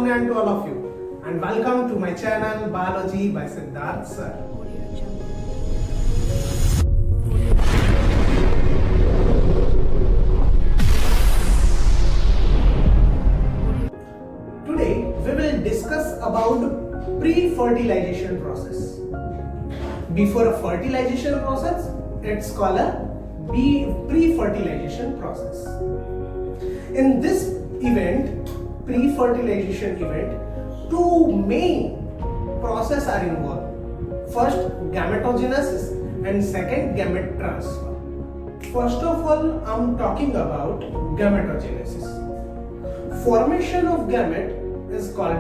afternoon to all of you and welcome to my channel Biology by Siddharth Sir. Today we will discuss about pre-fertilization process. Before a fertilization process, it's called a pre-fertilization process. In this event, pre-fertilization event, two main processes are involved. First, gametogenesis and second, gamete transfer. First of all, I'm talking about gametogenesis. Formation of gamete is called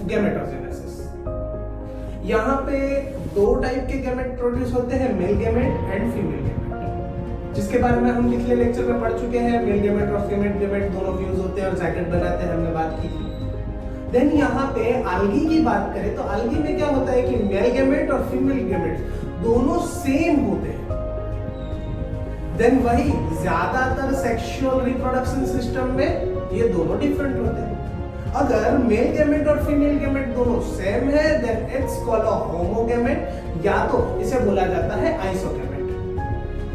gametogenesis. यहाँ पे दो type के gamete produce होते हैं, male gamete and female gamete, जिसके बारे में हम पिछले लेक्चर में पढ़ चुके हैं. मेल गैमेट और फीमेल गैमेट दोनों फ्यूज होते हैं और जाइगोट बनाते हैं, हमने बात की थी. देन यहाँ पे algae की बात करें तो algae में क्या होता है कि मेल गैमेट और फीमेल गैमेट दोनों सेम होते हैं. देन वही ज्यादातर सेक्सुअल रिप्रोडक्शन सिस्टम में ये दोनों डिफरेंट होते हैं. अगर मेल गैमेट और फीमेल गैमेट दोनों सेम है देन इट्स कॉल्ड अ होमोगैमेट, या तो इसे बोला जाता है आइसोगैमेट.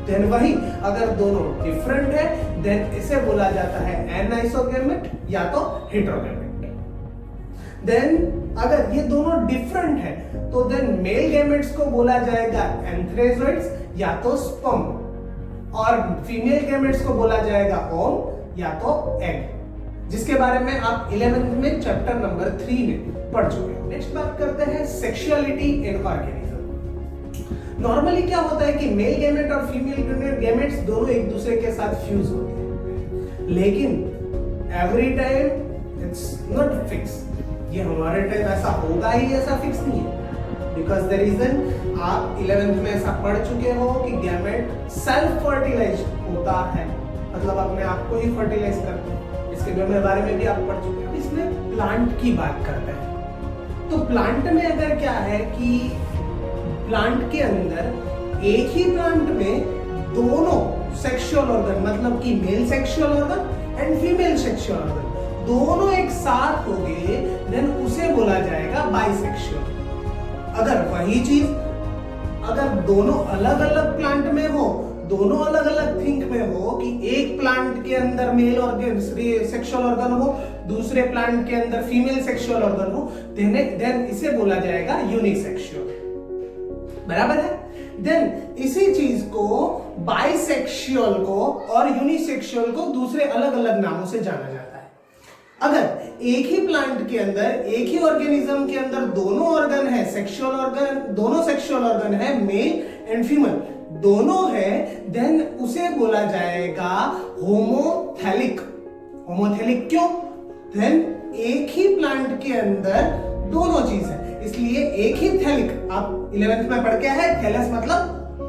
देन वही अगर दोनों डिफरेंट है देन इसे बोला जाता है एनाइसोगैमेट या तो हेटेरोगैमेट. देन अगर ये दोनों डिफरेंट है तो देन मेल गैमेट्स को बोला जाएगा एंथ्रेजोइड्स या तो स्पर्म, और फीमेल गैमेट्स को बोला जाएगा ओम या तो एग, जिसके बारे में आप 11th में चैप्टर नंबर 3 में पढ़ चुके हैं. नेक्स्ट बात करते हैं सेक्सुअलिटी इन ऑर्गेनिज्म. नॉर्मली क्या होता है कि मेल गैमेट और फीमेल गैमेट्स दोनों एक दूसरे के साथ फ्यूज होते हैं, लेकिन every time it's not fix. ये हमारे टाइम ऐसा होगा ही ऐसा फिक्स नहीं है. बिकॉज द रीजन आप 11th में ऐसा पढ़ चुके हो कि गैमेट सेल्फ फर्टिलाइज होता है, मतलब अपने आप को ही फर्टिलाइज करते हैं. इसके बारे में भी आप पढ़ चुके हैं. इसमें प्लांट की बात करते हैं तो प्लांट में अगर क्या है कि प्लांट के अंदर एक ही प्लांट में दोनों सेक्सुअल ऑर्गन, मतलब कि male sexual organ and female sexual organ दोनों एक साथ हो गए देन उसे बोला जाएगा बाइसेक्सुअल. अगर वही चीज अगर दोनों अलग अलग प्लांट में हो, दोनों अलग अलग थिंक में हो कि एक प्लांट के अंदर मेल ऑर्गन सेक्सुअल ऑर्गन हो, दूसरे प्लांट के अंदर फीमेल सेक्सुअल ऑर्गन हो, देन इसे बोला जाएगा यूनिसेक्सुअल. बराबर है. देन इसी चीज को बाइसेक्सुअल को और यूनिसेक्सुअल को दूसरे अलग अलग नामों से जाना जाता है. अगर एक ही प्लांट के अंदर एक ही ऑर्गेनिज्म के अंदर दोनों ऑर्गन है सेक्सुअल ऑर्गन, दोनों सेक्सुअल ऑर्गन है मेल एंड फीमेल दोनों है, देन उसे बोला जाएगा होमोथैलिक. होमोथैलिक क्यों? देन एक ही प्लांट के अंदर दोनों चीज है, इसलिए एक ही थैलिक. आप 11th में पढ़ के है थैलस मतलब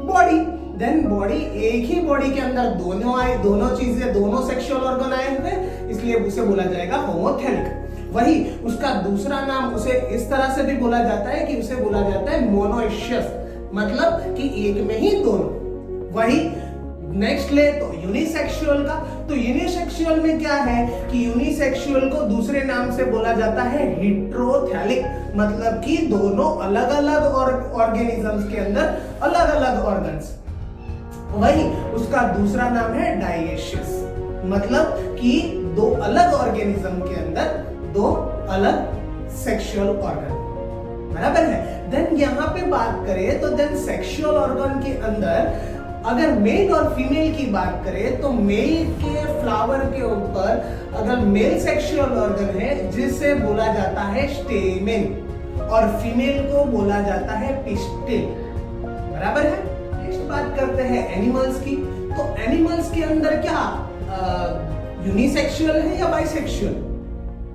बॉडी. देन बॉडी, एक ही बॉडी के अंदर दोनों चीजें, दोनों सेक्सुअल ऑर्गन आए हुए, इसलिए उसे बोला जाएगा होमोथैलिक. वही उसका दूसरा नाम उसे इस तरह से भी बोला जाता है कि उसे बोला जाता है मोनोइशियस, मतलब कि एक में ही दोनों. वही नेक्स्ट ले तो यूनिसेक्सुअल का. तो यूनिसेक्सुअल में क्या है कि यूनिसेक्सुअल को दूसरे नाम से बोला जाता है हेटेरोथैलिक, मतलब कि दोनों अलग अलग ऑर्गेनिजम्स के अंदर अलग अलग ऑर्गन्स. वही उसका दूसरा नाम है डाइएशियस, मतलब कि दो अलग ऑर्गेनिज्म के अंदर दो अलग सेक्सुअल ऑर्गन. बराबर है. देन यहाँ पे बात करें तो देन सेक्सुअल ऑर्गन के अंदर अगर मेल और फीमेल की बात करें तो मेल के फ्लावर के ऊपर अगर मेल सेक्सुअल ऑर्गन है जिसे बोला जाता है स्टेमेन, और फीमेल को बोला जाता है पिस्टिल. बराबर है. नेक्स्ट बात करते हैं एनिमल्स की. तो एनिमल्स के अंदर क्या यूनिसेक्सुअल है या बाइसेक्सुअल?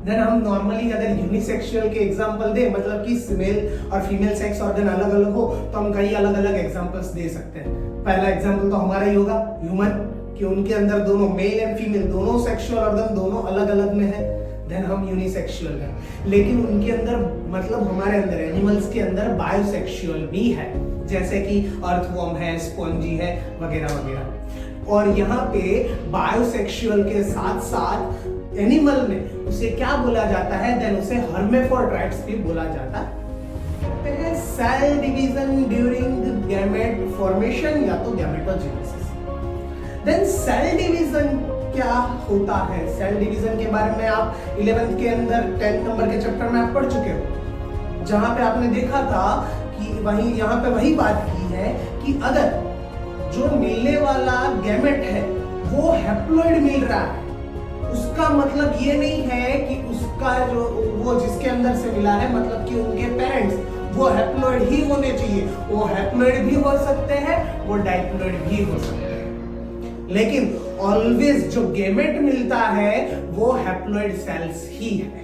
देन हम नॉर्मली अगर यूनिसेक्सुअल के एग्जांपल दे, मतलब कि मेल और फीमेल सेक्स ऑर्गन अलग अलग हो, तो हम कई अलग अलग एग्जांपल्स दे सकते हैं. पहला एग्जांपल तो हमारा ही होगा ह्यूमन, कि उनके अंदर दोनों मेल एंड फीमेल दोनों सेक्सुअल ऑर्गन दोनों अलग अलग में है, देन हम यूनिसेक्सुअल हैं. लेकिन उनके अंदर, मतलब हमारे अंदर एनिमल्स के अंदर बायोसेक्सुअल भी है, जैसे कि अर्थवॉर्म है, स्पॉन्जी है, वगैरह वगैरह. और यहाँ पे बायोसेक्सुअल के साथ साथ एनिमल में उसे क्या बोला जाता है, देन उसे हर्मेफ्रोडाइट्स भी बोला जाता है। Cell division during gamete formation या तो गैमेटोजेनेसिस। देन सेल डिवीजन क्या होता है? सेल डिवीजन के बारे में आप 11th के अंदर 10th नंबर के चैप्टर में आप पढ़ चुके हो, जहां पे आपने देखा था कि यहाँ पे वही बात की है कि अगर जो मिलने वाला गैमेट है वो हैप्लॉइड मिल रहा है, उसका मतलब ये नहीं है कि उसका जो वो जिसके अंदर से मिला है मतलब कि उनके पेरेंट्स वो हैप्लॉइड ही होने चाहिए। वो हैप्लॉइड भी हो सकते हैं, वो डाइप्लॉइड भी हो सकते हैं, लेकिन ऑलवेज जो गैमेट मिलता है वो हैप्लॉइड सेल्स ही है।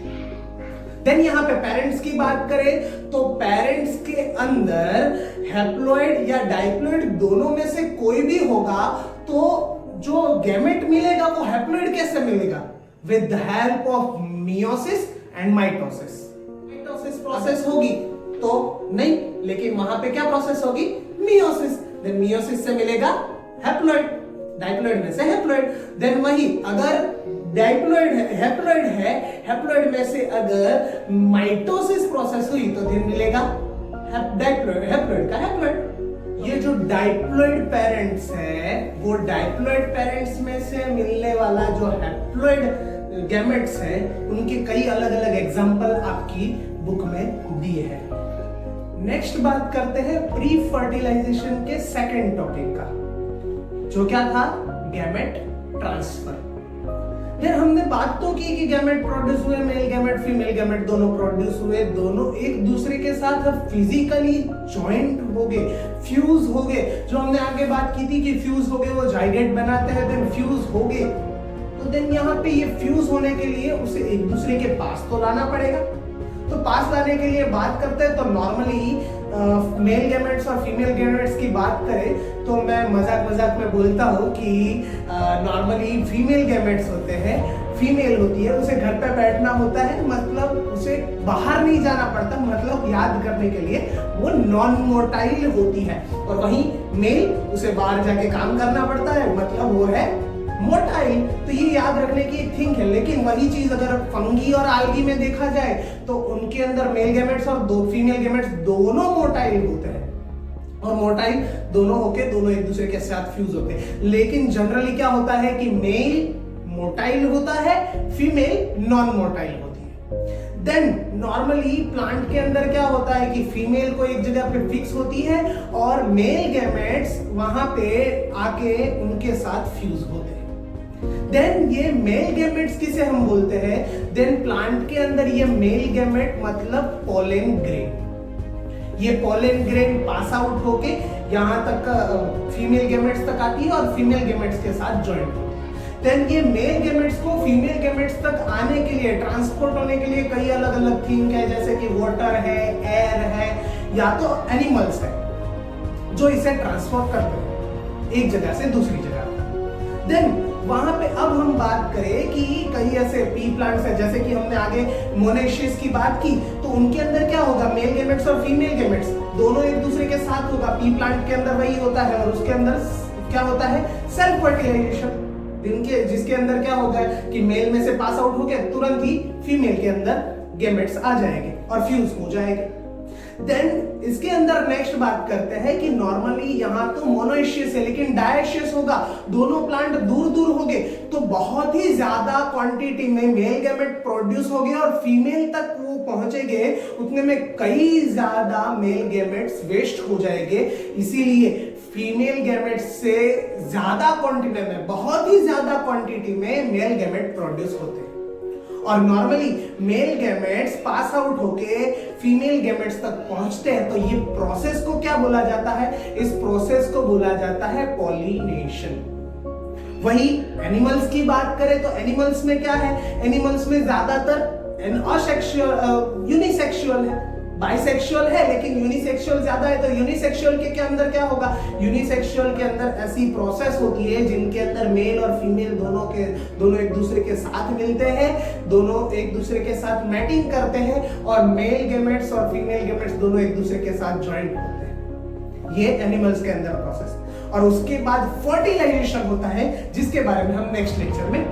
देन यहाँ पे पेरेंट्स की बात करें तो पेरेंट्स के अंदर हैप्लॉइड या डाइप्लॉइड दोनों में से कोई भी होगा, तो जो गैमेट मिलेगा वो हैप्लॉइड कैसे मिलेगा? With the help of meiosis and mitosis. Mitosis process होगी तो नहीं, लेकिन वहां पे क्या प्रोसेस होगी? मियोसिस। देन मियोसिस से मिलेगा हैप्लॉइड, डाइप्लॉइड में से हैप्लॉइड। देन वही अगर डाइप्लॉइड है, हैप्लॉइड में से अगर माइटोसिस प्रोसेस हुई तो देन मिलेगा हैप्लॉइड का हैप्लॉइड। ये जो डाइप्लॉइड पेरेंट्स है वो डाइप्लॉइड पेरेंट्स में से मिलने वाला जो हैप्लॉइड गैमेट्स है उनके कई अलग अलग एग्जांपल आपकी बुक में दिए हैं। नेक्स्ट बात करते हैं प्री फर्टिलाइजेशन के सेकंड टॉपिक का, जो क्या था? Gamete transfer. फिर हमने बात तो की कि गैमेट प्रोड्यूस हुए, मेल गैमेट फीमेल गैमेट दोनों प्रोड्यूस हुए, दोनों एक दूसरे के साथ फिजिकली जॉइंट हो गए, फ्यूज हो गए। जो हमने आगे बात की थी कि फ्यूज हो गए वो जाइगोट बनाते हैं, देन फ्यूज हो गए, तो देन यहाँ पे ये फ्यूज होने के लिए उसे एक दूसरे के पास तो लाना पड़ेगा। तो पास लाने के लिए बात करते हैं तो नॉर्मली मेल गैमेट्स और फीमेल गैमेट्स की बात करें तो मैं मजाक में बोलता हूँ कि नॉर्मली फीमेल गैमेट्स होते हैं, फीमेल होती है, उसे घर पे बैठना होता है, मतलब उसे बाहर नहीं जाना पड़ता, मतलब याद करने के लिए वो नॉन मोटाइल होती है। और वहीं मेल उसे बाहर जाके काम करना पड़ता है, मतलब वो है मोटाइल। तो ये याद रखने की एक थिंग है। लेकिन वही चीज अगर फंगी और आल्गी में देखा जाए तो उनके अंदर मेल गैमेट्स और दो फीमेल गैमेट्स दोनों मोटाइल होते हैं, और मोटाइल दोनों होके दोनों एक दूसरे के साथ फ्यूज होते हैं। लेकिन जनरली क्या होता है कि मेल मोटाइल होता है, फीमेल नॉन मोटाइल होती है। देन नॉर्मली प्लांट के अंदर क्या होता है कि फीमेल को एक जगह पे फिक्स होती है और मेल गैमेट्स वहां पे आके उनके साथ फ्यूज होते हैं। देन ये मेल गैमेट्स किसे हम बोलते हैं? देन प्लांट के अंदर ये मेल गैमेट मतलब पोलन ग्रेन, ये पोलन ग्रेन पास आउट होके यहां तक फीमेल गैमेट्स तक आती है और फीमेल गैमेट्स के साथ ज्वाइंट होती है। देन ये मेल गैमेट्स को फीमेल गैमेट्स तक आने के लिए, ट्रांसपोर्ट होने के लिए कई अलग अलग थिंग है, जैसे कि वाटर है, एयर है, या तो एनिमल्स है जो इसे ट्रांसपोर्ट करते हैं एक जगह से दूसरी जगह। देन वहां पे अब हम बात करें कि कई ऐसे पी प्लांट्स है, जैसे कि हमने आगे मोनेशियस की बात की, तो उनके अंदर क्या होगा? मेल गैमेट्स और फीमेल गैमेट्स दोनों एक दूसरे के साथ होगा। पी प्लांट के अंदर वही होता है, और उसके अंदर क्या होता है? सेल्फ फर्टिलाइजेशन, जिसके अंदर क्या होगा कि मेल में से पास आउट हो गया, तुरंत ही फीमेल के अंदर गैमेट्स आ जाएंगे और फ्यूज हो जाएंगे। देन इसके अंदर नेक्स्ट बात करते हैं कि नॉर्मली यहाँ तो मोनोइशियस है, लेकिन डायशियस होगा, दोनों प्लांट दूर दूर हो गए, तो बहुत ही ज्यादा क्वांटिटी में मेल गैमेट प्रोड्यूस हो गए और फीमेल तक वो पहुंचेंगे, उतने में कई ज्यादा मेल गैमेट्स वेस्ट हो जाएंगे। इसीलिए फीमेल गैमेट से ज्यादा क्वांटिटी में, बहुत ही ज्यादा क्वांटिटी में मेल गैमेट प्रोड्यूस होते हैं। और normally male gametes pass out होके फीमेल गैमेट्स तक पहुंचते हैं, तो ये प्रोसेस को क्या बोला जाता है? इस प्रोसेस को बोला जाता है पॉलिनेशन। वही एनिमल्स की बात करें तो एनिमल्स में क्या है? एनिमल्स में ज्यादातर असेक्सुअल, यूनिसेक्सुअल है, बाइसेक्सुअल है, लेकिन यूनिसेक्सुअल ज्यादा है। तो यूनिसेक्सुअल के अंदर क्या होगा? यूनिसेक्सुअल के अंदर ऐसी प्रोसेस होती है जिनके अंदर मेल और फीमेल दोनों एक दूसरे के साथ मिलते हैं, दोनों एक दूसरे के साथ मैटिंग करते हैं, और मेल गैमेट्स और फीमेल गैमेट्स दोनों एक दूसरे के साथ ज्वाइंट होते हैं। ये एनिमल्स के अंदर प्रोसेस। और उसके बाद फर्टिलाइजेशन होता है, जिसके बारे में हम नेक्स्ट लेक्चर में